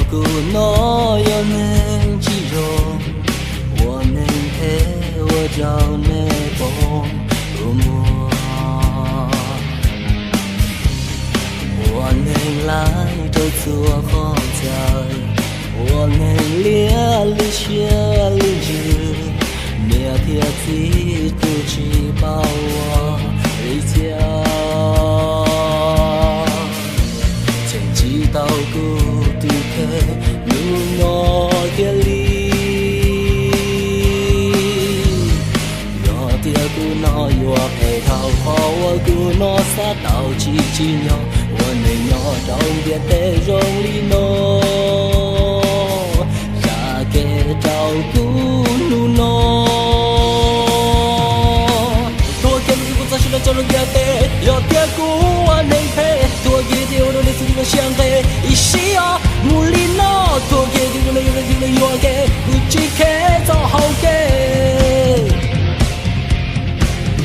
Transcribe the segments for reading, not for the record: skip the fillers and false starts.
顾诺有能肌肉，我能陪我找那风入魔，我能来这做好在，我能烈日血日日，每天自都只把我回家。到古都克努诺格里，我的古诺有陪头好，我古诺撒到几几鸟，我能鸟到别的容里诺，啥给照顾努诺，多给你我早些的找人家的，要点古我能陪。多给点我的类似的相配，一西啊，木里诺，多给点我的有人听的有给，不只给做好给，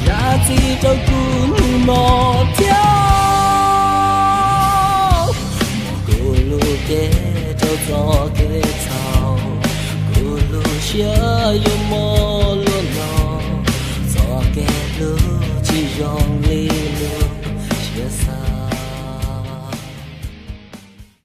让自己照顾诺掉，莫咕噜给就做给草，咕噜下有莫罗诺，做给路只容易。